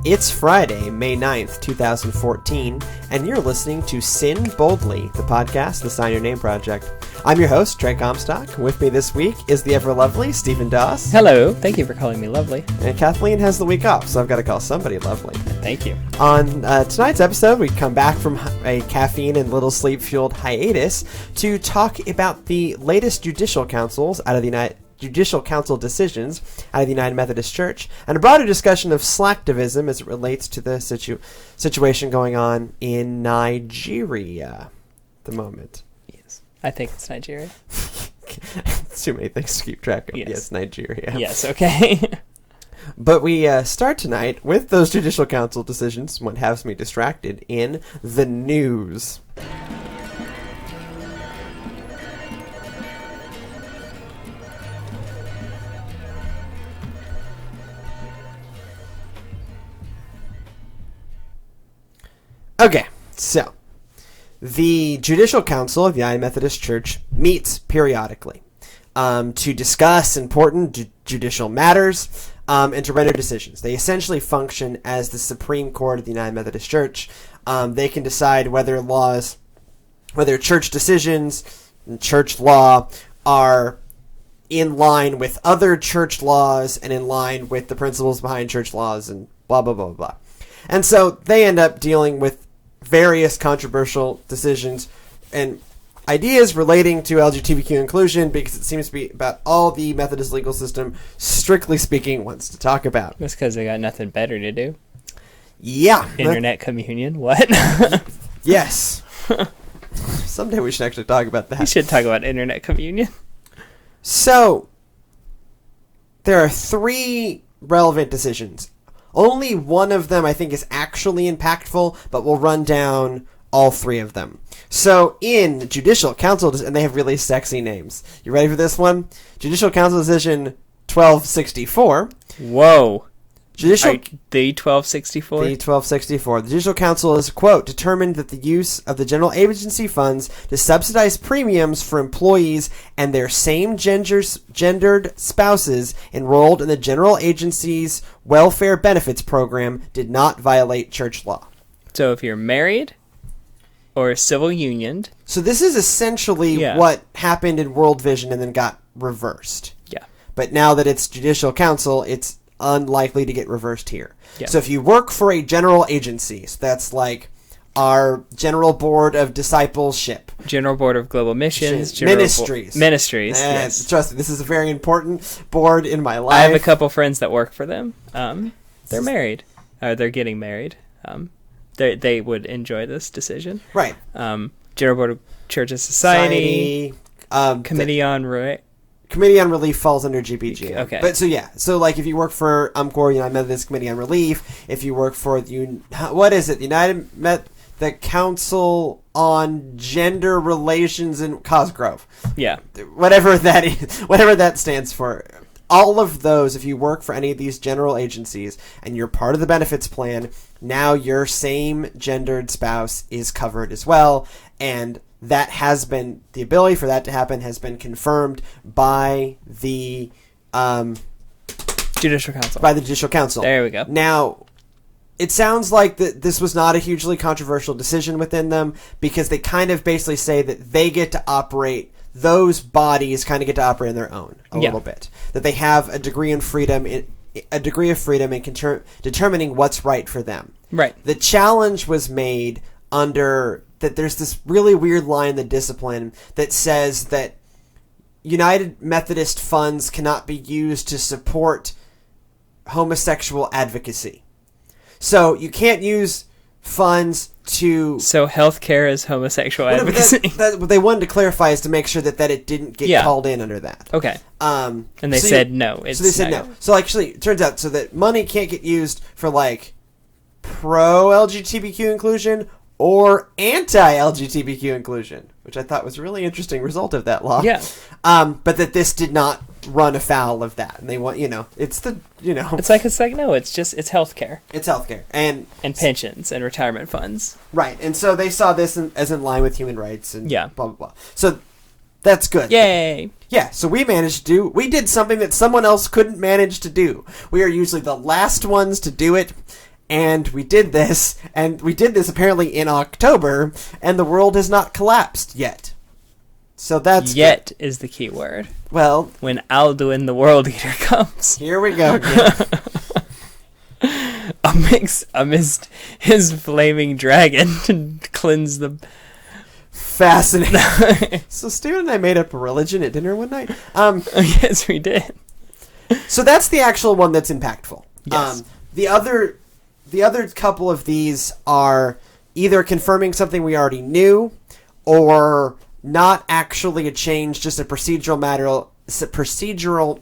It's Friday, May 9th, 2014, and you're listening to SYN Boldly, the podcast, the Sign Your Name Project. I'm your host, Trey Comstock. With me this week is the ever-lovely Stephen Doss. Hello. Thank you for calling me lovely. And Kathleen has the week off, so I've got to call somebody lovely. Thank you. On tonight's episode, we come back from a caffeine and little sleep-fueled hiatus to talk about the latest judicial council decisions out of the United Methodist Church, and a broader discussion of Slacktivism as it relates to the situation going on in Nigeria at the moment. Yes, I think it's Nigeria. Too many things to keep track of. Yes, Nigeria. Yes, okay. But we start tonight with those judicial council decisions, what has me distracted, in the news. Okay, so the Judicial Council of the United Methodist Church meets periodically to discuss important judicial matters and to render decisions. They essentially function as the Supreme Court of the United Methodist Church. They can decide whether church decisions and church law are in line with other church laws and in line with the principles behind church laws and blah, blah, blah, blah. And so they end up dealing with various controversial decisions and ideas relating to LGBTQ inclusion, because it seems to be about all the Methodist legal system, strictly speaking, wants to talk about. That's because they got nothing better to do. Yeah. Internet communion? What? Yes. Someday we should actually talk about that. We should talk about internet communion. So, there are 3 relevant decisions. Only one of them, I think, is actually impactful, but we'll run down all 3 of them. So, in Judicial Council, and they have really sexy names. You ready for this one? Judicial Council Decision 1264. Whoa. The 1264? The 1264. The Judicial Council is, quote, determined that the use of the general agency funds to subsidize premiums for employees and their same-gendered spouses enrolled in the general agency's welfare benefits program did not violate church law. So if you're married or civil unioned. So this is essentially what happened in World Vision and then got reversed. Yeah. But now that it's Judicial Council, it's unlikely to get reversed here. Yeah. So if you work for a general agency, so that's like our General Board of Discipleship, General Board of Global Missions, Ministries. Yes. Trust me, this is a very important board in my life. I have a couple friends that work for them. They're married. They're getting married. They would enjoy this decision. Right. General Board of Church and Society. Committee on Relief falls under GBG. Okay. But so like if you work for UMCOR, United Methodist Committee on Relief, if you work for the Council on Gender Relations in Cosgrove. Yeah. Whatever that is, whatever that stands for. All of those, if you work for any of these general agencies and you're part of the benefits plan, now your same gendered spouse is covered as well, and that has been, the ability for that to happen has been confirmed by the Judicial Council. By the Judicial Council. There we go. Now, it sounds like that this was not a hugely controversial decision within them, because they kind of basically say that they get to operate, those bodies kind of get to operate on their own a little bit. That they have a degree of freedom in determining what's right for them. Right. The challenge was made under that there's this really weird line in the discipline that says that United Methodist funds cannot be used to support homosexual advocacy. So you can't use funds to... So healthcare is homosexual advocacy? What they wanted to clarify is to make sure that it didn't get called in under that. Okay. And they said no. So they said no. So actually, it turns out so that money can't get used for like pro-LGBTQ inclusion or anti-LGBTQ inclusion, which I thought was a really interesting result of that law. Yeah. But that this did not run afoul of that. And they want, it's the. It's like, no, it's healthcare. It's healthcare. And pensions and retirement funds. Right. And so they saw this as in line with human rights and blah, blah, blah. So that's good. Yay. Yeah, so we did something that someone else couldn't manage to do. We are usually the last ones to do it, and we did this apparently in October, and the world has not collapsed yet. So that's yet good. Is the key word. Well, when Alduin the World Eater comes. Here we go again. Amidst his flaming dragon to cleanse the... Fascinating. So Steven and I made up a religion at dinner one night. Yes, we did. So that's the actual one that's impactful. Yes. The other couple of these are either confirming something we already knew, or not actually a change, just a procedural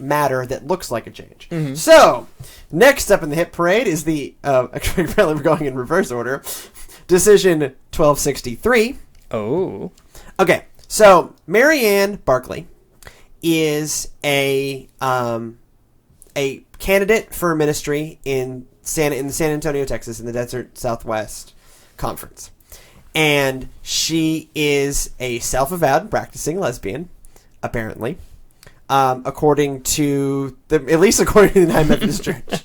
matter that looks like a change. Mm-hmm. So, next up in the hit parade is the actually apparently we're going in reverse order. Decision 1263. Oh. Okay, so Marianne Barkley is a candidate for ministry in San Antonio, Texas, in the Desert Southwest Conference. And she is a self-avowed practicing lesbian, apparently, according to at least according to the United Methodist Church.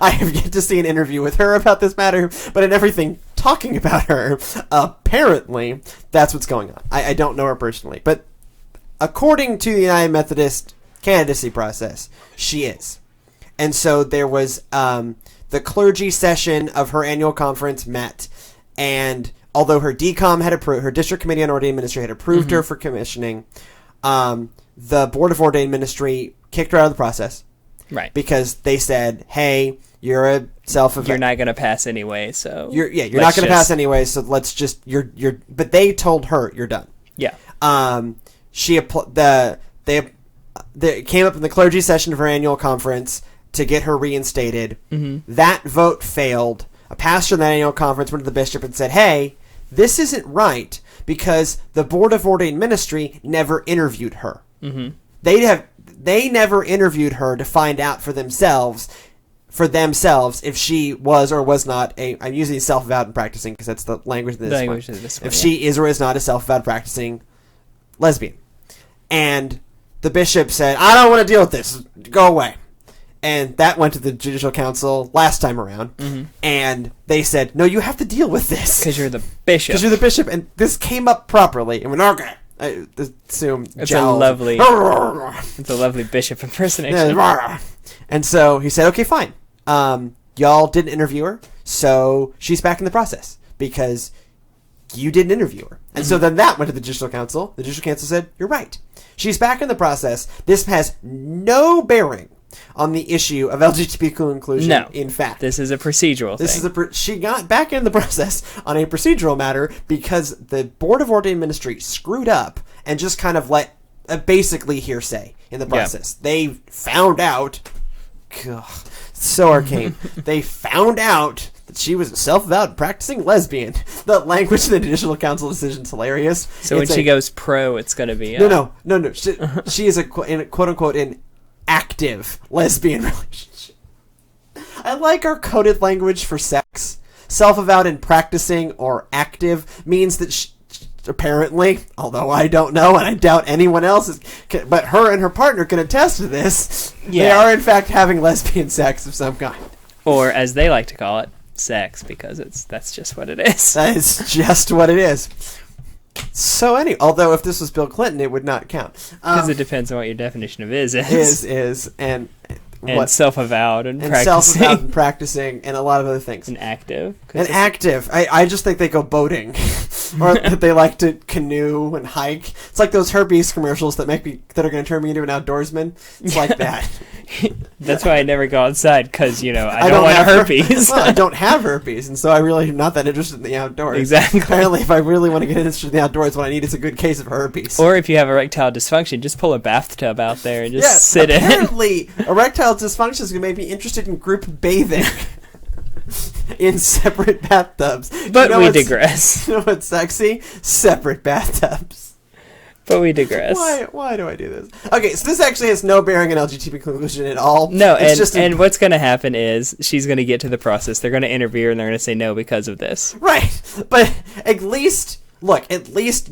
I have yet to see an interview with her about this matter, but in everything talking about her, apparently that's what's going on. I don't know her personally, but according to the United Methodist candidacy process, she is. And so there was the clergy session of her annual conference met, and although her DCOM had approved, her District Committee on Ordained Ministry had approved her for commissioning, the Board of Ordained Ministry kicked her out of the process. Right. Because they said, hey, you're a self-avowed... You're not going to pass anyway, so... You're not going to pass anyway, so let's just... But they told her, you're done. Yeah. They came up in the clergy session of her annual conference to get her reinstated. Mm-hmm. That vote failed. A pastor in that annual conference went to the bishop and said, hey, this isn't right because the Board of Ordained Ministry never interviewed her. Mm-hmm. They never interviewed her to find out for themselves if she was or was not I'm using self-avowed and practicing because that's the language of this one. If she is or is not a self-avowed practicing lesbian. And the bishop said, I don't want to deal with this. Go away. And that went to the Judicial Council last time around. Mm-hmm. And they said, no, you have to deal with this. Because you're the bishop. Because you're the bishop. And this came up properly. And went, okay. I assume it's a lovely bishop impersonation. And so he said, okay, fine. Y'all didn't interview her, so she's back in the process because you didn't interview her. And so then that went to the Judicial Council. The Judicial Council said, you're right. She's back in the process. This has no bearing on the issue of LGBTQ inclusion. No, in fact, this is a procedural thing. She got back in the process on a procedural matter because the Board of Ordained Ministry screwed up and just kind of let basically hearsay in the process. Yep. They found out, so arcane. They found out that she was a self-avowed practicing lesbian. The language in the Judicial Council decision is hilarious. So when she goes pro, it's going to be no. She is a quote unquote an active lesbian relationship. I like our coded language for sex. Self-avowed and practicing or active means that apparently, although I don't know and I doubt anyone else but her and her partner can attest to this, they are in fact having lesbian sex of some kind. Or as they like to call it, sex, because that's just what it is. That is just what it is. So although if this was Bill Clinton, it would not count. Because it depends on what your definition of is. And what self-avowed and practicing. Self-avowed and practicing and a lot of other things. And active. Active. I just think they go boating. Or that they like to canoe and hike. It's like those herpes commercials that are going to turn me into an outdoorsman. It's like that. That's why I never go outside, because, I don't want herpes. Well, I don't have herpes, and so I really am not that interested in the outdoors. Exactly. Apparently, if I really want to get interested in the outdoors, what I need is a good case of herpes. Or if you have erectile dysfunction, just pull a bathtub out there and just sit in. Apparently, erectile dysfunction is going to make me interested in group bathing. In separate bathtubs. But we digress. You know what's sexy? Separate bathtubs. But we digress. Why do I do this? Okay, so this actually has no bearing on LGBT inclusion at all. No, and what's going to happen is she's going to get to the process. They're going to interview her and they're going to say no because of this. Right. But at least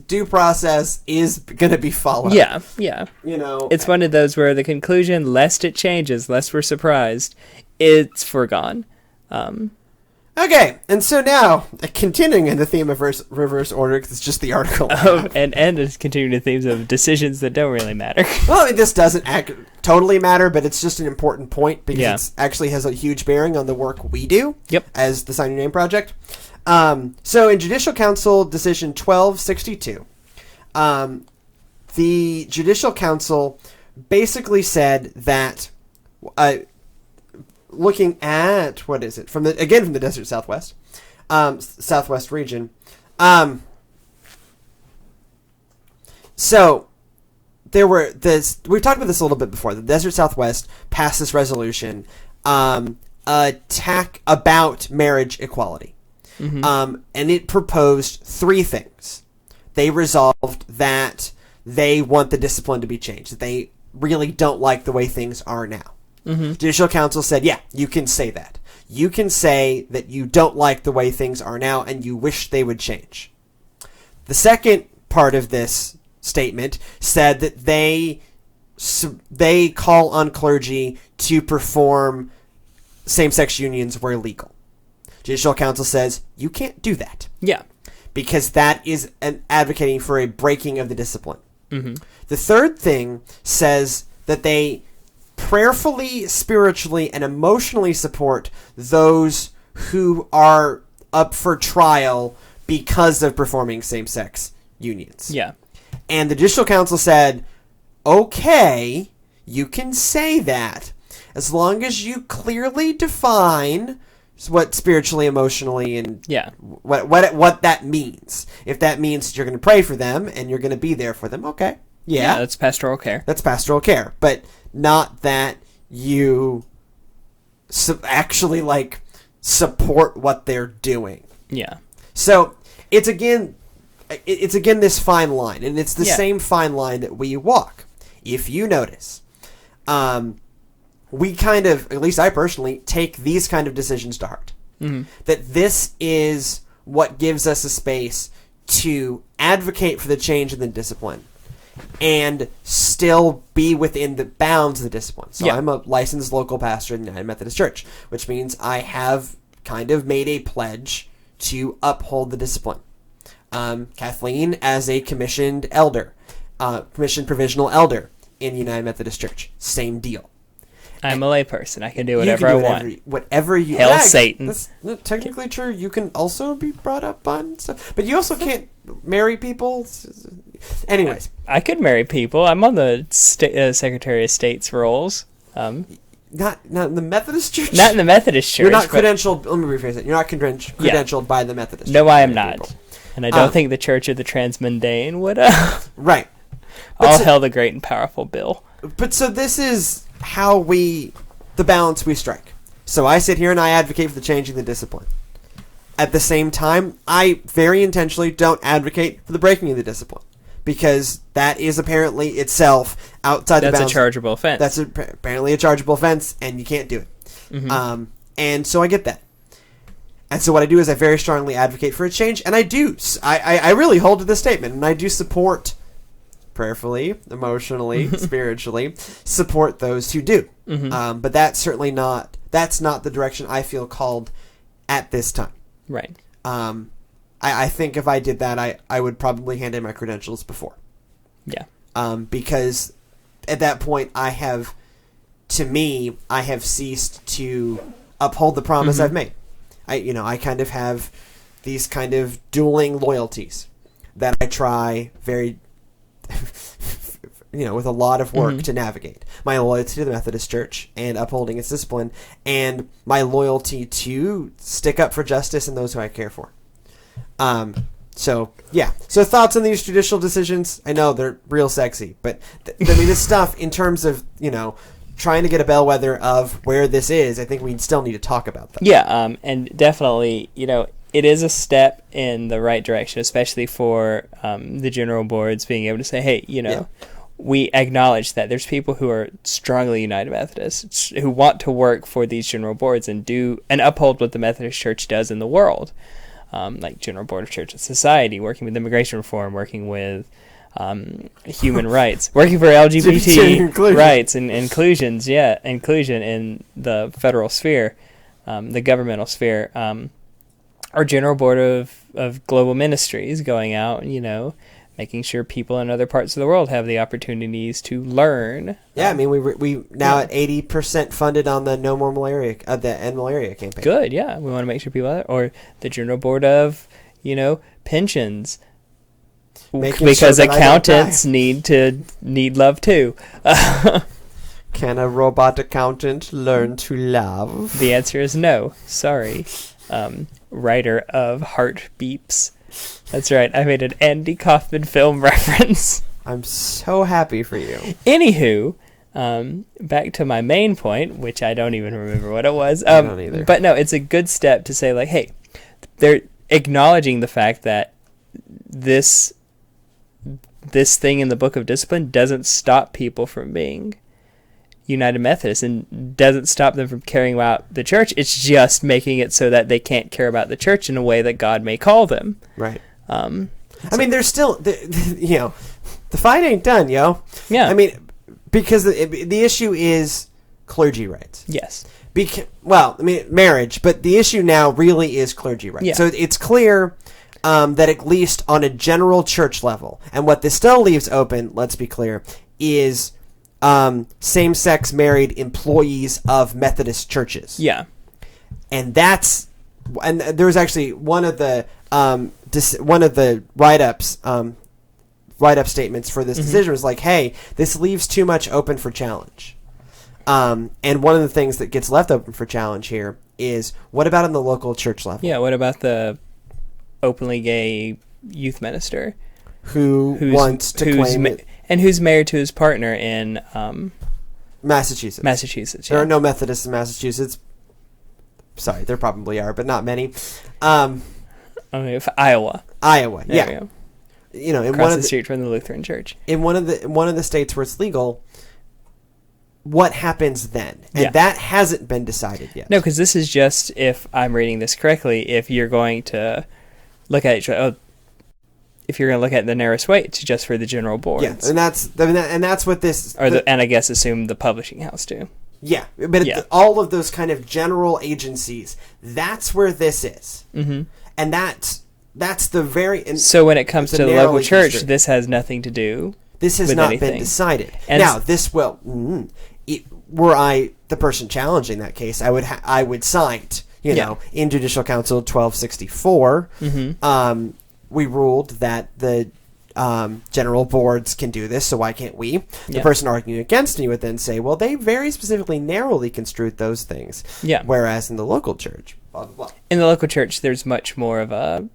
due process is going to be followed. Yeah. It's one of those where the conclusion, lest it changes, lest we're surprised, it's foregone. Okay, and so now, continuing in the theme of reverse order, because it's just the article. And it's continuing the themes of decisions that don't really matter. Well, I mean, this doesn't totally matter, but it's just an important point because it actually has a huge bearing on the work we do as the Sign Your Name Project. So in Judicial Council Decision 1262, the Judicial Council basically said that... looking at from the Desert Southwest, Southwest region. So there were we've talked about this a little bit before. The Desert Southwest passed this resolution, attack about marriage equality, and it proposed 3 things. They resolved that they want the discipline to be changed. That they really don't like the way things are now. Judicial Council said, yeah, you can say that. You can say that you don't like the way things are now and you wish they would change. The second part of this statement said that they call on clergy to perform same-sex unions where legal. Judicial Council says, you can't do that. Yeah. Because that is advocating for a breaking of the discipline. The third thing says that they prayerfully, spiritually, and emotionally support those who are up for trial because of performing same-sex unions. Yeah. And the Judicial Council said, okay, you can say that, as long as you clearly define what spiritually, emotionally, and what that means. If that means you're going to pray for them and you're going to be there for them, okay. Yeah, that's pastoral care. That's pastoral care, but not that you actually support what they're doing. Yeah. So it's again this fine line, and it's the same fine line that we walk. If you notice, we kind of, at least I personally, take these kind of decisions to heart. That this is what gives us a space to advocate for the change in the discipline and still be within the bounds of the discipline. So I'm a licensed local pastor in the United Methodist Church, which means I have kind of made a pledge to uphold the discipline. Kathleen, as a commissioned provisional elder in the United Methodist Church, same deal. I'm a layperson. I can do whatever I want. Whatever you Hail Satan. That's not technically true. You can also be brought up on stuff. But you also can't marry people. Anyways. I could marry people. I'm on the Secretary of State's rolls. Not in the Methodist Church? Not in the Methodist Church. You're not credentialed. Let me rephrase it. You're not credentialed by the Methodist Church. No, I am not. People. And I don't think the Church of the Transmundane would. Right. All hail the great and powerful Bill. But so this is how the balance we strike. So I sit here and I advocate for the changing the discipline. At the same time, I very intentionally don't advocate for the breaking of the discipline, because that is apparently itself outside the bounds. That's a chargeable offense. That's apparently a chargeable offense, and you can't do it. And so I get that. And so what I do is I very strongly advocate for a change, and I do. I really hold to this statement, and I do support, prayerfully, emotionally, spiritually, support those who do. But that's not the direction I feel called at this time. Right. I think if I did that, I would probably hand in my credentials before. Yeah. Because at that point, I have ceased to uphold the promise I've made. I kind of have these kind of dueling loyalties that I try very, with a lot of work to navigate. My loyalty to the Methodist Church and upholding its discipline, and my loyalty to stick up for justice and those who I care for. So thoughts on these judicial decisions? I know they're real sexy, but this stuff in terms of, trying to get a bellwether of where this is, I think we still need to talk about that. Yeah, and definitely, it is a step in the right direction, especially for the general boards being able to say, hey, we acknowledge that there's people who are strongly United Methodists who want to work for these general boards and uphold what the Methodist Church does in the world, like General Board of Church and Society, working with immigration reform, working with human rights, working for LGBT rights and inclusion in the federal sphere. the governmental sphere. Our General Board of Global Ministries going out, making sure people in other parts of the world have the opportunities to learn. Yeah, I mean, we now at 80% funded on the No More Malaria, the End Malaria campaign. Good, yeah. We want to make sure people have, or the General Board of, pensions. Because accountants need love too. Can a robot accountant learn to love? The answer is no. Sorry. Writer of Heart Beeps. That's right. I made an Andy Kaufman film reference. I'm so happy for you. Anywho, back to my main point, which I don't even remember what it was. I don't either. But no, it's a good step to say, like, hey, they're acknowledging the fact that this thing in the Book of Discipline doesn't stop people from being United Methodists and doesn't stop them from caring about the church. It's just making it so that they can't care about the church in a way that God may call them. Right. I mean, there's still, the fight ain't done, yo. Yeah. I mean, because the issue is clergy rights. Yes. Marriage, but the issue now really is clergy rights. Yeah. So it's clear that at least on a general church level, and what this still leaves open, let's be clear, is same-sex married employees of Methodist churches. Yeah. And there was actually one of the write-up statements for this decision was like, hey, this leaves too much open for challenge. And one of the things that gets left open for challenge here is, what about on the local church level? Yeah, what about the openly gay youth minister who's wants to claim it? And who's married to his partner in Massachusetts. Massachusetts, yeah. There are no Methodists in Massachusetts. Sorry, there probably are, but not many. Iowa. Iowa, there yeah. We go. Across the street from the Lutheran Church. In one of the states where it's legal, what happens then? And that hasn't been decided yet. No, because this is just, if I'm reading this correctly, if you're going to look at it, if you're going to look at the narrowest way, it's just for the general boards. Yeah, and that's what this... and I guess assume the publishing house too. Yeah, but all of those kind of general agencies, that's where this is. Mm-hmm. And that's the very... So when it comes to the local church, this has nothing to do This has with not anything. been decided. And now, this will... were I the person challenging that case, I would cite, in Judicial Council 1264... Mm-hmm. We ruled that the general boards can do this, so why can't we? The person arguing against me would then say, well, they very specifically narrowly construed those things. Yeah. Whereas in the local church, blah, blah, blah. In the local church, there's much more of a...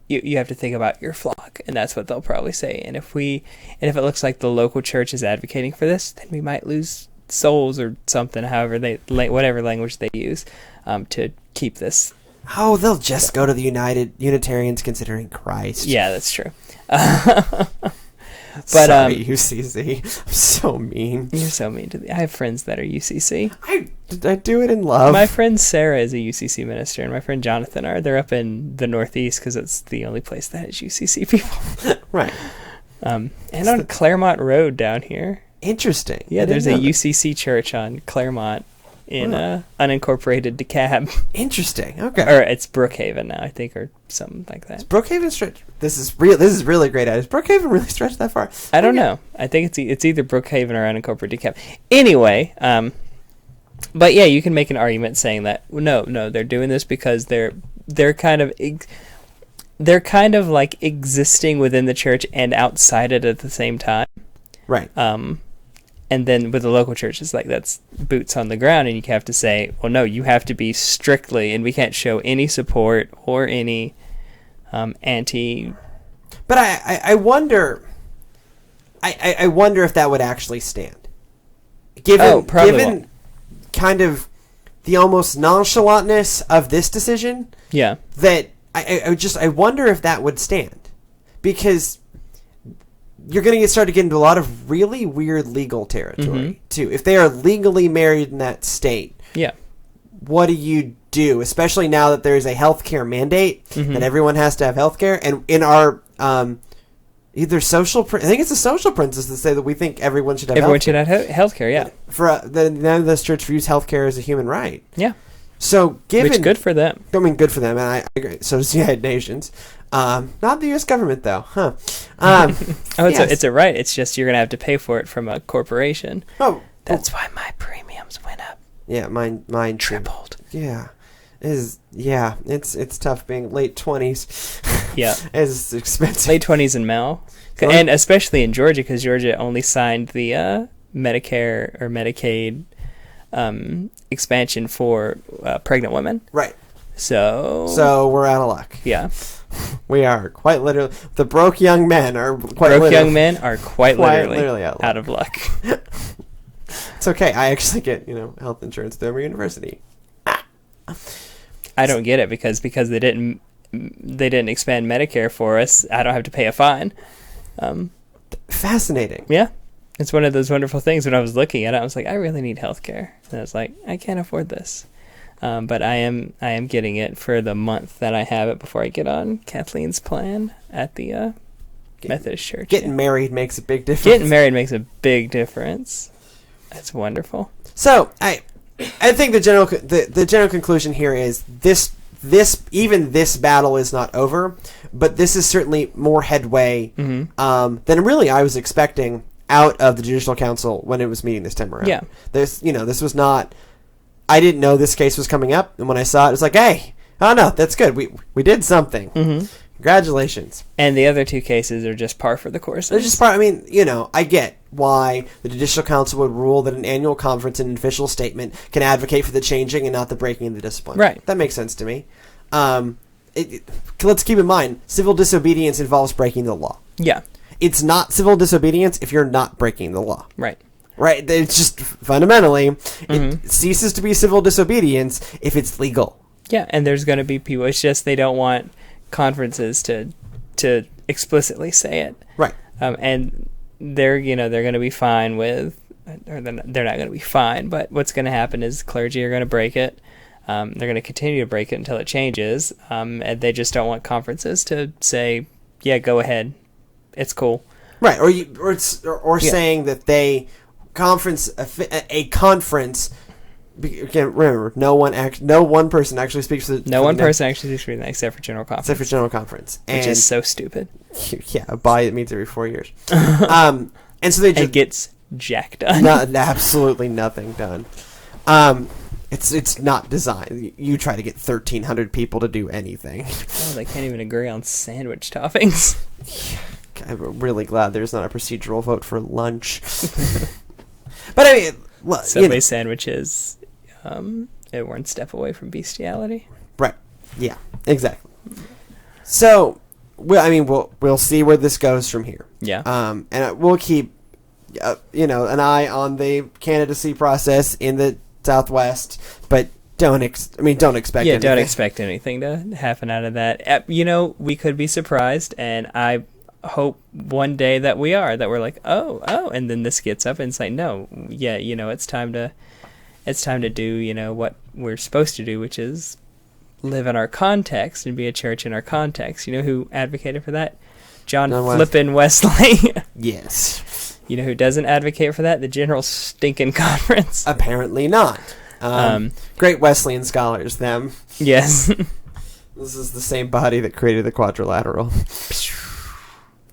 You have to think about your flock, and that's what they'll probably say. And if it looks like the local church is advocating for this, then we might lose souls or something, whatever language they use, to keep this... Oh, they'll just go to the Unitarians considering Christ. Yeah, that's true. Sorry, UCC. I'm so mean. You're so mean to me. I have friends that are UCC. I do it in love. My friend Sarah is a UCC minister, and my friend Jonathan are. They're up in the Northeast because it's the only place that has UCC people. Right. And on Claremont Road down here. Interesting. Yeah, there's a UCC church on Claremont in unincorporated DeKalb. Interesting. Okay. Or it's Brookhaven now, I think, or something like that. Is Brookhaven stretch? This is really great. Is Brookhaven really stretched that far? I don't know. I think it's either Brookhaven or unincorporated DeKalb. Anyway, but yeah, you can make an argument saying that no, they're doing this because they're kind of like existing within the church and outside it at the same time. Right. And then with the local church, it's like that's boots on the ground, and you have to say, well, no, you have to be strictly, and we can't show any support or any anti. But I wonder. I wonder if that would actually stand, given kind of the almost nonchalantness of this decision. Yeah. That I wonder if that would stand, because you're going to start to get into a lot of really weird legal territory, too. If they are legally married in that state, what do you do? Especially now that there's a healthcare mandate, that everyone has to have healthcare. And in our either social... I think it's a social principle to say that we think everyone should have healthcare, yeah. For the Methodist Church views healthcare as a human right. Yeah. So given... Which, good for them. I mean, good for them, and I agree. So does the United Nations. Not the U.S. government, though, huh? It's a right. It's just you're going to have to pay for it from a corporation. Oh. That's why my premiums went up. Yeah, mine tripled. Yeah. It's tough being late 20s. Yeah. It's expensive. Late 20s in Mel. And especially in Georgia, because Georgia only signed the Medicare or Medicaid expansion for pregnant women. Right. So we're out of luck. Yeah. We are quite literally... The broke young men are quite literally out of luck. It's okay. I actually get, health insurance through Emory University. I don't get it because they didn't expand Medicare for us. I don't have to pay a fine. Fascinating. Yeah. It's one of those wonderful things. When I was looking at it, I was like, I really need health care. And I was like, I can't afford this. But I am getting it for the month that I have it before I get on Kathleen's plan at the Methodist Church. Getting married makes a big difference. Getting married makes a big difference. That's wonderful. So I think the general conclusion here is this battle is not over, but this is certainly more headway than really I was expecting out of the Judicial Council when it was meeting this time around. Yeah. This was not... I didn't know this case was coming up, and when I saw it, it was like, hey, oh no, that's good. We did something. Mm-hmm. Congratulations. And the other two cases are just par for the course. They're just par. I mean, I get why the Judicial Council would rule that an annual conference and an official statement can advocate for the changing and not the breaking of the discipline. Right. That makes sense to me. Let's keep in mind, civil disobedience involves breaking the law. Yeah. It's not civil disobedience if you're not breaking the law. Right. Right? It's just fundamentally, it ceases to be civil disobedience if it's legal. Yeah, and there's going to be people. It's just they don't want conferences to explicitly say it. Right. And they're going to be fine with, or they're not going to be fine, but what's going to happen is clergy are going to break it. They're going to continue to break it until it changes. And they just don't want conferences to say, yeah, go ahead. It's cool. Right. Or saying that they a conference. Again, remember, no one person actually speaks for the... No one person actually speaks for that except for General Conference. Except for General Conference. Which is so stupid. Yeah, a body that meets every 4 years. And so they just... It gets jack done. Absolutely nothing done. It's not designed. You try to get 1,300 people to do anything. Oh, they can't even agree on sandwich toppings. I'm really glad there's not a procedural vote for lunch. But I mean... Well, Subway sandwiches... It one step away from bestiality. Right. Yeah. Exactly. So, we'll see where this goes from here. Yeah. And we'll keep, an eye on the candidacy process in the Southwest, but don't expect. Don't expect anything to happen out of that. We could be surprised, and I hope one day that we're like, oh, and then this gets up and it's like, no, yeah, it's time to do, what we're supposed to do, which is live in our context and be a church in our context. You know who advocated for that? John Flippin' Wesley. Yes. You know who doesn't advocate for that? The General Stinkin' Conference. Apparently not. Great Wesleyan scholars, them. Yes. This is the same body that created the quadrilateral.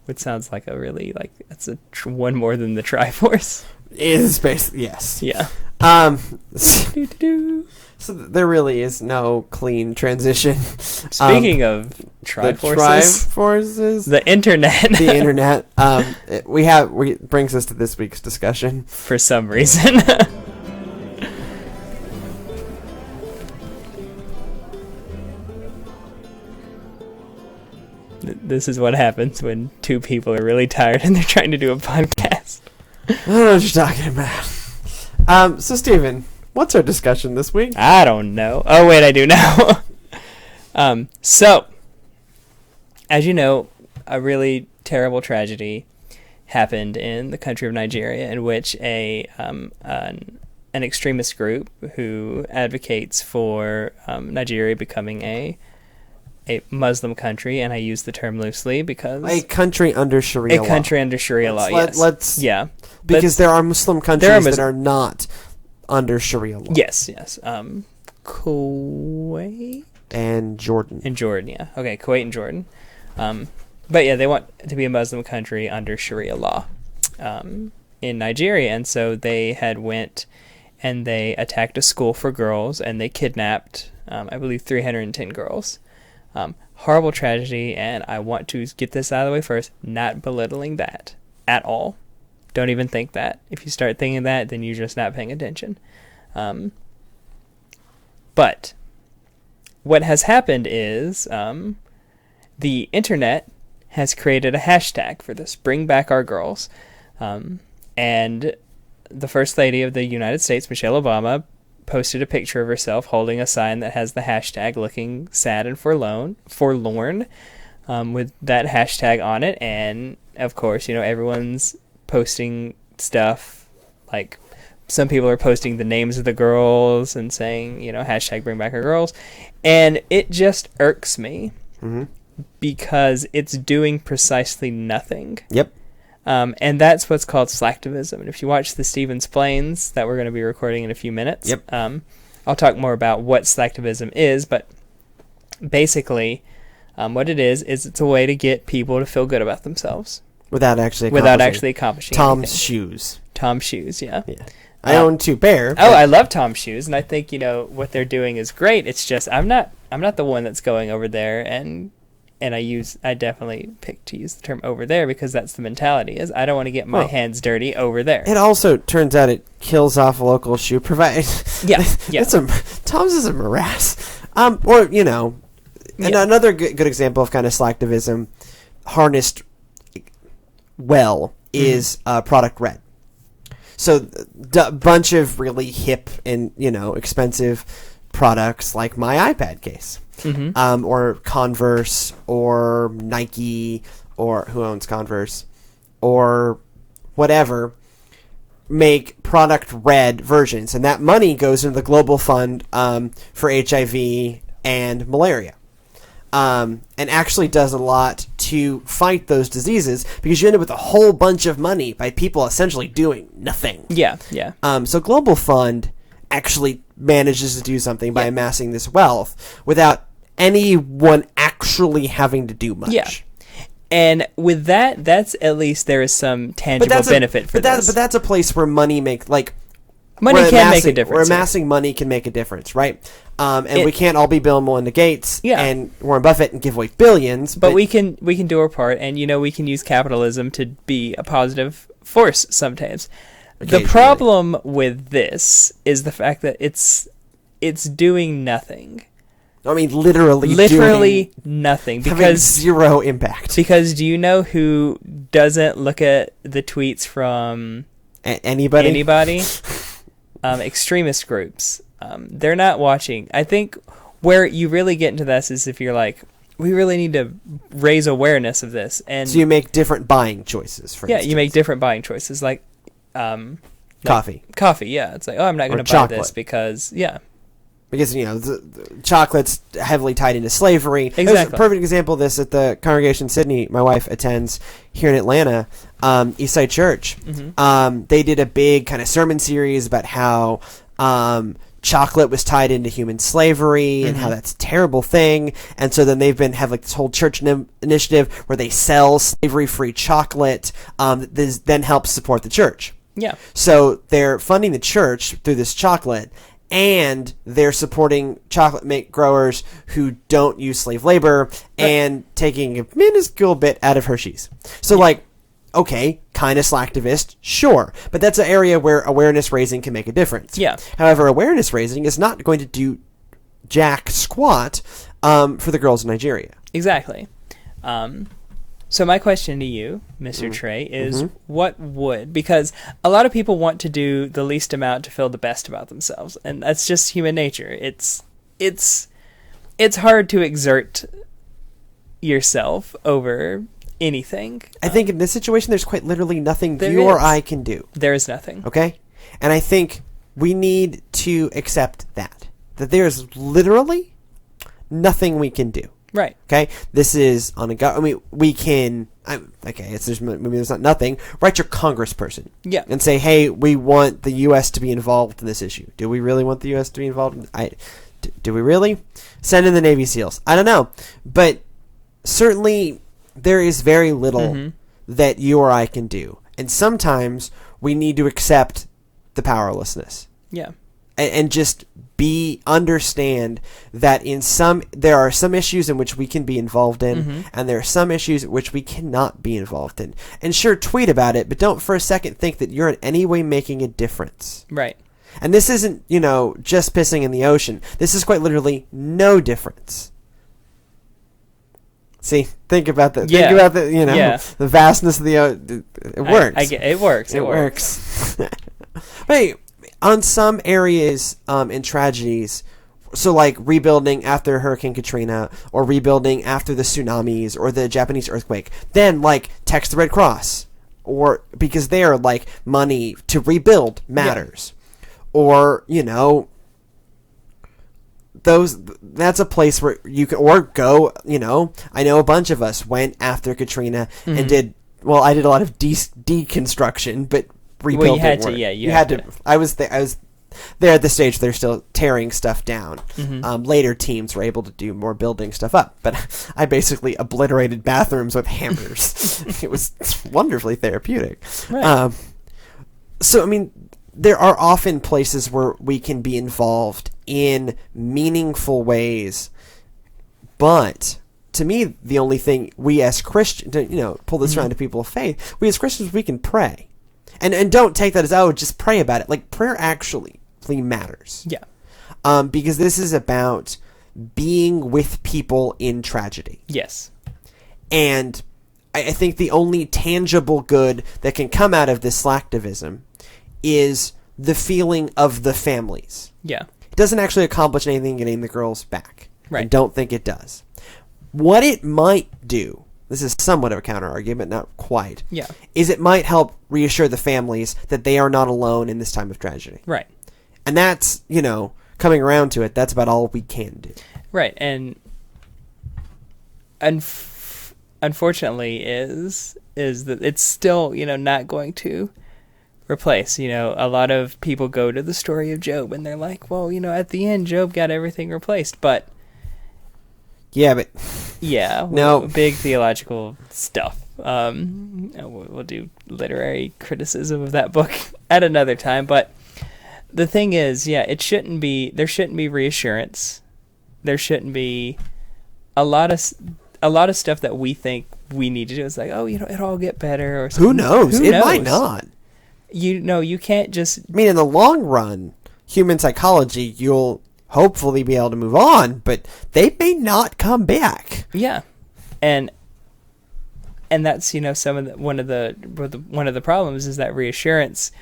Which sounds like that's one more than the Triforce. It is basically, yes. Yeah. So there really is no clean transition. Speaking of Triforces, the internet. The internet. It brings us to this week's discussion. For some reason. This is what happens when two people are really tired and they're trying to do a podcast. I don't know what you're talking about. So, Stephen, what's our discussion this week? I don't know. Oh, wait, I do know. So, as you know, a really terrible tragedy happened in the country of Nigeria in which an extremist group who advocates for Nigeria becoming a Muslim country, and I use the term loosely because... A country under Sharia law. A country under Sharia law, yes. Yeah. Because there are Muslim countries that are not under Sharia law. Yes. Kuwait and Jordan. Yeah. Okay, Kuwait and Jordan. But yeah, they want to be a Muslim country under Sharia law in Nigeria, and so they had went and they attacked a school for girls, and they kidnapped, I believe, 310 girls. Horrible tragedy, and I want to get this out of the way first, not belittling that at all. Don't even think that. If you start thinking that, then you're just not paying attention. But what has happened is the internet has created a hashtag for this, Bring Back Our Girls. And the First Lady of the United States, Michelle Obama, posted a picture of herself holding a sign that has the hashtag, looking sad and forlorn, with that hashtag on it. And, of course, everyone's posting stuff. Like, some people are posting the names of the girls and saying, hashtag Bring Back Our Girls. And it just irks me. Mm-hmm. Because it's doing precisely nothing. Yep. And that's what's called slacktivism. And if you watch the Stevens Plains that we're going to be recording in a few minutes, yep. I'll talk more about what slacktivism is. But basically, what it is it's a way to get people to feel good about themselves. Without actually accomplishing Tom's anything. Shoes. Tom's shoes, yeah. I own 2 pair. Oh, I love Tom's shoes, and I think, what they're doing is great. It's just I'm not the one that's going over there and I definitely pick to use the term over there because that's the mentality, is I don't want to get my hands dirty over there. It also turns out it kills off local shoe providers. Yeah. Tom's is a morass. Another good example of kind of slacktivism harnessed well is Product Red. So a bunch of really hip and, expensive products like my iPad case. Mm-hmm. Or Converse, or Nike, or who owns Converse, or whatever, make Product Red versions. And that money goes into the Global Fund for HIV and malaria. And actually does a lot to fight those diseases because you end up with a whole bunch of money by people essentially doing nothing. Yeah. So Global Fund actually manages to do something by amassing this wealth without anyone actually having to do much. Yeah. And with that's at least there is some tangible benefit for this. But that's a place where money money can make a difference. Where amassing money can make a difference, right? And we can't all be Bill and Melinda Gates and Warren Buffett and give away billions. But we can do our part, and we can use capitalism to be a positive force sometimes. The problem with this is the fact that it's doing nothing. I mean, literally nothing. Because having zero impact. Because do you know who doesn't look at the tweets from anybody? Extremist groups. They're not watching. I think where you really get into this is if you're like, we really need to raise awareness of this. And so you make different buying choices, for instance. You make different buying choices. Like coffee. Coffee, yeah. It's like, I'm not going to buy this because, Because, the chocolate's heavily tied into slavery. Exactly. There's a perfect example of this at the congregation Sydney my wife attends here in Atlanta, Eastside Church. Mm-hmm. They did a big kind of sermon series about how chocolate was tied into human slavery and how that's a terrible thing. And so then they've have this whole church initiative where they sell slavery-free chocolate that then helps support the church. Yeah. So they're funding the church through this chocolate, and they're supporting chocolate growers who don't use slave labor and taking a minuscule bit out of Hershey's. So, okay, kind of slacktivist, sure. But that's an area where awareness raising can make a difference. Yeah. However, awareness raising is not going to do jack squat for the girls in Nigeria. Exactly. So my question to you, Mr. Trey, is what would... Because a lot of people want to do the least amount to feel the best about themselves. And that's just human nature. It's hard to exert yourself over anything. I think in this situation, there's quite literally nothing you or I can do. There is nothing. Okay? And I think we need to accept that there's literally nothing we can do. Right. Okay. This is on a. I mean, we can. There's not nothing. Write your congressperson. Yeah. And say, hey, we want the U.S. to be involved in this issue. Do we really want the U.S. to be involved? Do we really? Send in the Navy SEALs. I don't know. But certainly there is very little that you or I can do. And sometimes we need to accept the powerlessness. Yeah. And just understand that there are some issues in which we can be involved in, and there are some issues in which we cannot be involved in. And sure, tweet about it, but don't for a second think that you're in any way making a difference. Right. And this isn't, just pissing in the ocean. This is quite literally no difference. See, think about that. Yeah. Think about the, the vastness of the ocean. It works. It works. It works. Hey, on some areas in tragedies, so like rebuilding after Hurricane Katrina or rebuilding after the tsunamis or the Japanese earthquake, then like text the Red Cross, or because they're like money to rebuild matters. Or, that's a place where you can, or go, I know a bunch of us went after Katrina and I did a lot of deconstruction, but rebuild. Well, you had to. I was there at the stage they're still tearing stuff down. Later teams were able to do more building stuff up, but I basically obliterated bathrooms with hammers. It was wonderfully therapeutic. Right. So, I mean, there are often places where we can be involved in meaningful ways, but to me, the only thing we as Christians, pull this around to people of faith, we as Christians, we can pray. And don't take that as, just pray about it. Like, prayer actually matters. Yeah. Because this is about being with people in tragedy. Yes. And I think the only tangible good that can come out of this slacktivism is the feeling of the families. Yeah. It doesn't actually accomplish anything getting the girls back. Right. I don't think it does. What it might do, this is somewhat of a counter-argument, not quite, is it might help reassure the families that they are not alone in this time of tragedy. Right. And that's, coming around to it, that's about all we can do. Right. And unfortunately is that it's still, not going to replace. A lot of people go to the story of Job and they're like, well, at the end Job got everything replaced, but no, big theological stuff. We'll do literary criticism of that book at another time, but the thing is, there shouldn't be reassurance. There shouldn't be a lot of stuff that we think we need to do. It's like, it'll all get better or something. Who knows? It might not. You can't just... I mean, in the long run, human psychology, you'll hopefully be able to move on, but they may not come back. Yeah. And that's, one of the problems is that reassurance.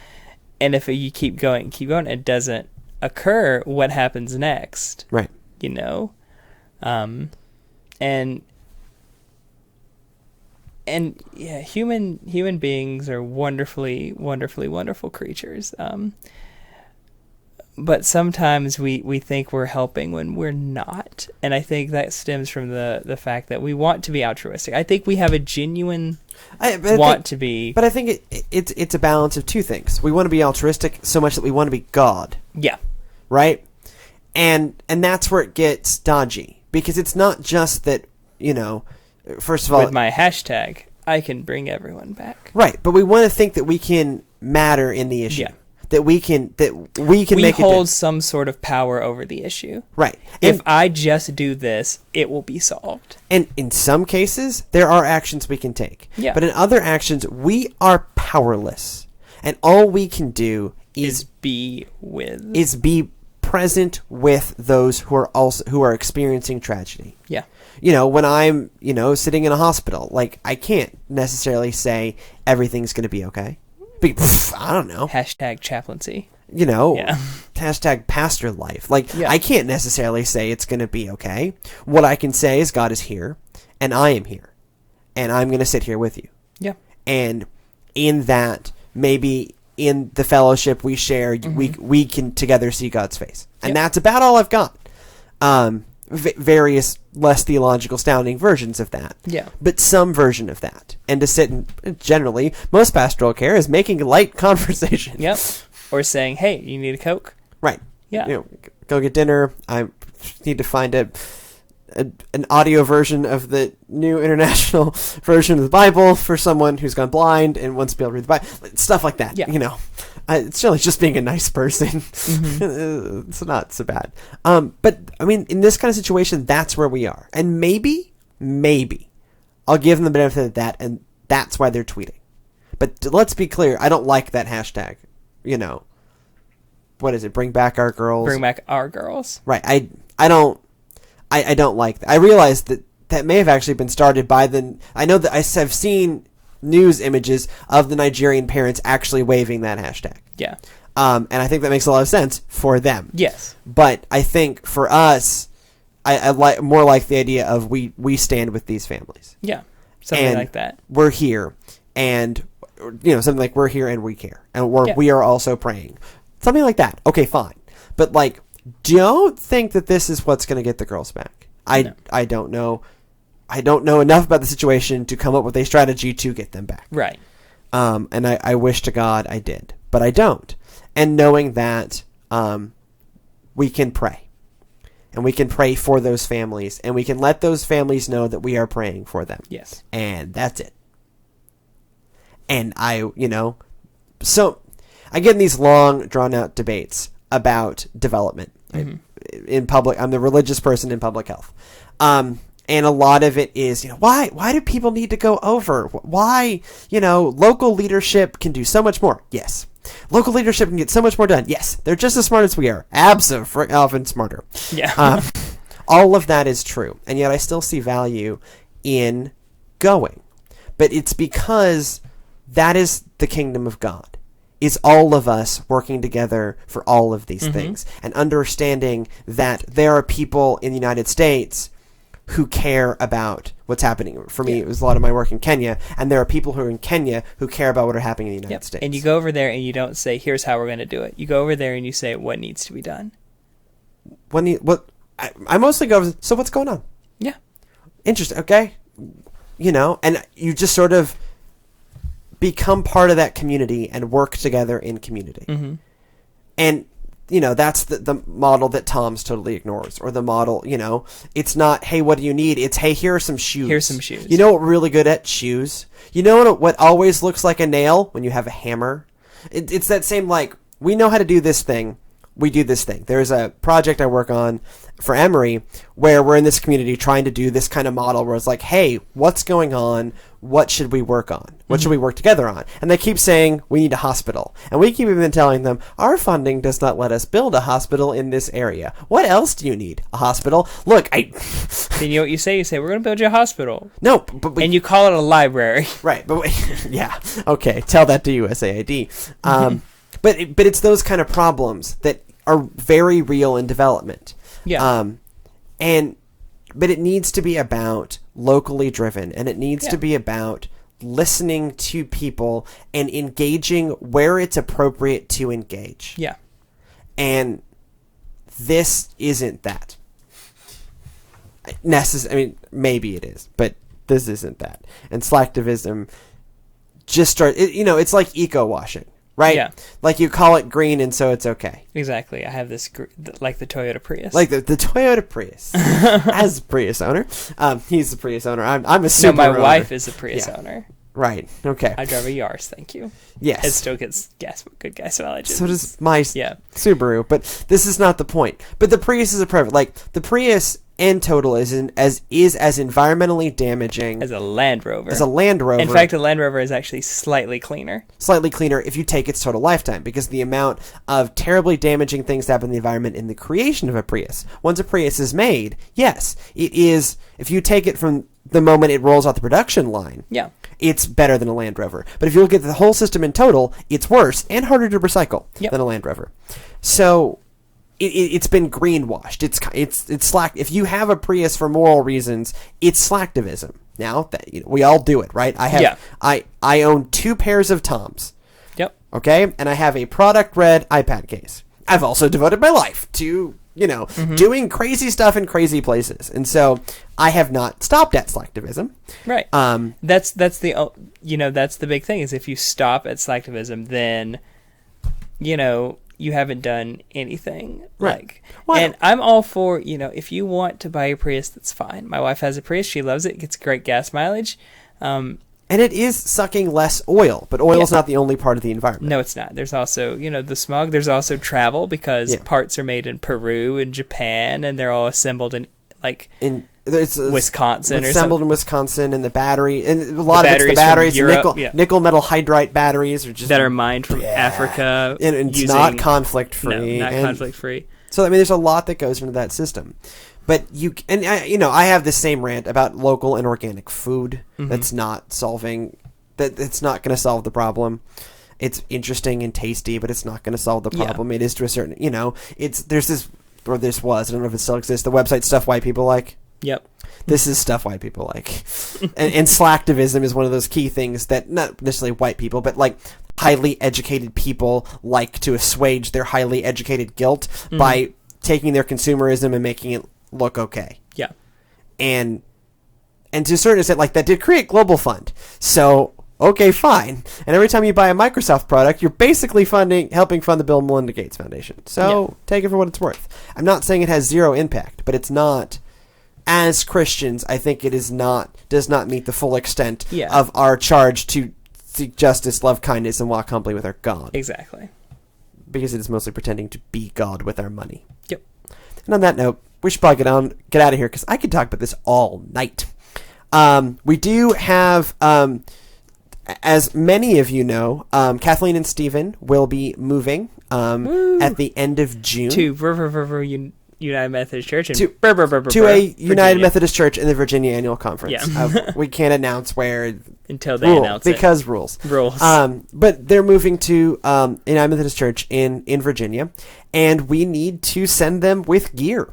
And if you keep going, it doesn't occur, what happens next? Right. Human beings are wonderfully, wonderfully wonderful creatures. But sometimes we think we're helping when we're not. And I think that stems from the fact that we want to be altruistic. I think we have a genuine to be. But I think it's a balance of two things. We want to be altruistic so much that we want to be God. Yeah. Right? And that's where it gets dodgy. Because it's not just that, first of all... With my hashtag, I can bring everyone back. Right. But we want to think that we can matter in the issue. Yeah. That we can we hold some sort of power over the issue. Right. If I just do this, it will be solved. And in some cases, there are actions we can take. Yeah. But in other actions, we are powerless. And all we can do is be present with those who are experiencing tragedy. Yeah. When I'm, sitting in a hospital, like, I can't necessarily say everything's going to be okay. I don't know. Hashtag chaplaincy. Hashtag pastor life. Like, I can't necessarily say it's going to be okay. What I can say is God is here, and I am here, and I'm going to sit here with you. Yeah. And in that, maybe in the fellowship we share, we can together see God's face. And that's about all I've got. Various less theological sounding versions of that. Yeah. But some version of that. And to sit and generally, most pastoral care is making light conversation. Yep. Or saying, hey, you need a Coke? Right. Yeah. Go get dinner. need to find an audio version of the New International Version of the Bible for someone who's gone blind and wants to be able to read the Bible. Stuff like that, It's really just being a nice person. It's not so bad. But, I mean, in this kind of situation, that's where we are. And maybe, I'll give them the benefit of that, and that's why they're tweeting. But let's be clear, I don't like that hashtag. What is it? Bring back our girls. Bring back our girls. Right. I don't like that. I realize that may have actually been started by I know that I have seen news images of the Nigerian parents actually waving that hashtag. Yeah. And I think that makes a lot of sense for them. Yes. But I think for us, I like more like the idea of we stand with these families. Yeah. Something like that. We're here, and something like we're here and we care, and we are also praying. Something like that. Okay, fine. But don't think that this is what's going to get the girls back. I don't know. I don't know enough about the situation to come up with a strategy to get them back. Right. And I wish to God I did, but I don't. And knowing that we can pray. And we can pray for those families. And we can let those families know that we are praying for them. Yes. And that's it. And so I get in these long, drawn-out debates about development in public. I'm the religious person in public health. And a lot of it is, why do people need to go over? Why, local leadership can do so much more. Yes. Local leadership can get so much more done. Yes. They're just as smart as we are. Often smarter. Yeah. All of that is true. And yet I still see value in going. But it's because that is the kingdom of God. Is all of us working together for all of these things, and understanding that there are people in the United States who care about what's happening. For me, it was a lot of my work in Kenya, and there are people who are in Kenya who care about what are happening in the United States. And you go over there and you don't say, here's how we're going to do it. You go over there and you say, what needs to be done? I mostly go over, so what's going on? Yeah. Interesting. Okay. And you just sort of become part of that community and work together in community. And, that's the model that Tom's totally ignores. Or the model, it's not, hey, what do you need? It's, hey, here are some shoes. Here's some shoes. You know what we're really good at? Shoes. You know what always looks like a nail? When you have a hammer. It's that same, we know how to do this thing. We do this thing. There's a project I work on for Emory where we're in this community trying to do this kind of model where it's like, hey, what's going on? What should we work on? What should we work together on? And they keep saying, we need a hospital. And we keep even telling them, our funding does not let us build a hospital in this area. What else do you need? A hospital? Look, Then you know what you say? You say, we're going to build you a hospital. No, but and you call it a library. Right, but yeah. Okay, tell that to USAID. But it's those kind of problems that are very real in development. Yeah. But it needs to be about locally driven, and it needs to be about listening to people and engaging where it's appropriate to engage. Yeah. And this isn't that. Maybe it is, but this isn't that. And Slacktivism just it's like eco-washing. Right? Yeah. You call it green and so it's okay. Exactly. I have this, like the Toyota Prius. Like the Toyota Prius. As a Prius owner. He's the Prius owner. I'm a Subaru owner. No, my wife is a Prius owner. Right. Okay. I drive a Yaris, thank you. Yes. It still gets good gas mileage. So does my Subaru, but this is not the point. But the Prius is a perfect. The Prius in total is as environmentally damaging as a Land Rover. In fact, a Land Rover is actually slightly cleaner. Slightly cleaner if you take its total lifetime, because the amount of terribly damaging things that happen in the environment in the creation of a Prius. Once a Prius is made, yes, it is. If you take it from the moment it rolls out the production line, it's better than a Land Rover. But if you look at the whole system in total, it's worse and harder to recycle than a Land Rover. So it's been greenwashed. It's slack. If you have a Prius for moral reasons, it's slacktivism. Now that we all do it, right? I own 2 pairs of Toms. Yep. Okay, and I have a product red iPad case. I've also devoted my life to doing crazy stuff in crazy places, and so I have not stopped at slacktivism. Right. That's the big thing is if you stop at slacktivism, then you haven't done anything. Right. Like, Well, and I'm all for, if you want to buy a Prius, that's fine. My wife has a Prius. She loves it. It gets great gas mileage. And it is sucking less oil, but oil is not the only part of the environment. No, it's not. There's also, the smog. There's also travel because parts are made in Peru and Japan, and they're all assembled in, Wisconsin or assembled something. in Wisconsin, and the battery, and a lot of it's the batteries, nickel metal hydrite batteries, that are mined from Africa, and it's not conflict free. No, not conflict free. So there's a lot that goes into that system. But I have the same rant about local and organic food. That's not solving. It's not going to solve the problem. It's interesting and tasty, but it's not going to solve the problem. It is to a certain. There's this, or this was. I don't know if it still exists. The website Stuff White People Like. Yep. This is stuff white people like. and Slacktivism is one of those key things that not necessarily white people, but like highly educated people like to assuage their highly educated guilt by taking their consumerism and making it look okay. Yeah. And to a certain extent, like, that did create Global Fund. So, okay, fine. And every time you buy a Microsoft product, you're basically helping fund the Bill and Melinda Gates Foundation. So take it for what it's worth. I'm not saying it has zero impact, but it's not. As Christians, I think it does not meet the full extent of our charge to seek justice, love kindness, and walk humbly with our God. Exactly. Because it is mostly pretending to be God with our money. Yep. And on that note, we should probably get out of here, because I could talk about this all night. We do have, as many of you know, Kathleen and Stephen will be moving at the end of June. To United Methodist Church to a United Methodist Church in the Virginia Annual Conference. Yeah. We can't announce where until they announce it. Because rules. But they're moving to United Methodist Church in Virginia, and we need to send them with gear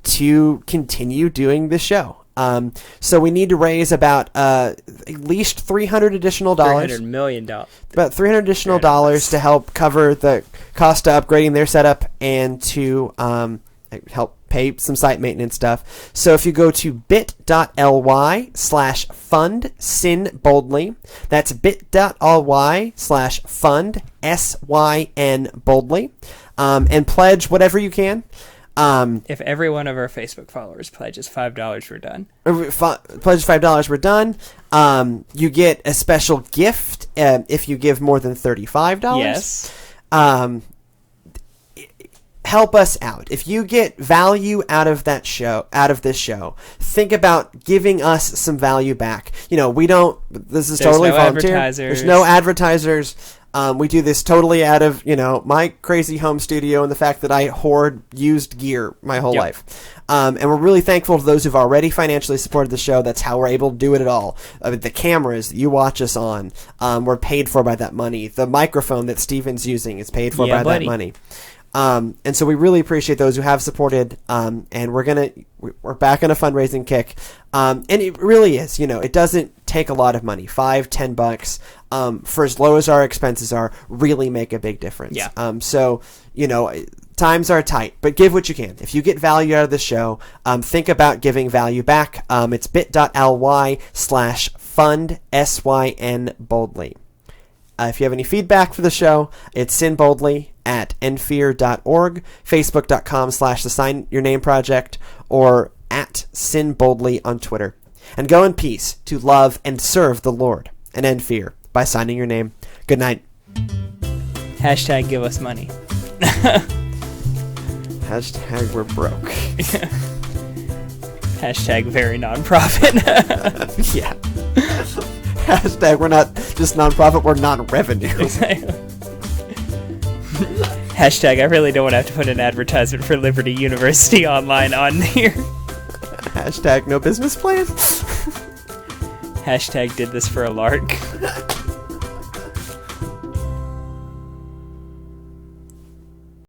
to continue doing the show. So we need to raise about at least $300 additional $300 million. About $300 additional dollars to help cover the cost of upgrading their setup and to help pay some site maintenance stuff. So if you go to bit.ly/fund SYN boldly, that's bit.ly/fund SYN boldly, and pledge whatever you can. If every one of our Facebook followers pledges $5, we're done. Pledge $5, we're done. You get a special gift if you give more than $35. Yes. Help us out. If you get value out of this show, think about giving us some value back. This is totally volunteer. There's no advertisers. We do this totally out of, my crazy home studio and the fact that I hoard used gear my whole life. And we're really thankful to those who've already financially supported the show. That's how we're able to do it at all. The cameras that you watch us on, we're paid for by that money. The microphone that Steven's using is paid for by that money. And so we really appreciate those who have supported, and we're back on a fundraising kick. And it really is, it doesn't take a lot of money. $5-10, for as low as our expenses are, really make a big difference. Yeah. So, times are tight, but give what you can. If you get value out of the show, think about giving value back. It's bit.ly/fund SYN boldly. If you have any feedback for the show, it's synboldly@nfear.org, facebook.com/the Sign Your Name Project, or @synboldly on Twitter. And go in peace to love and serve the Lord and end fear by signing your name. Good night. # give us money. # we're broke. # very nonprofit. Yeah. # we're not just nonprofit, we're non-revenue. Exactly. # I really don't want to have to put an advertisement for Liberty University online on here. # no business plan. # did this for a lark.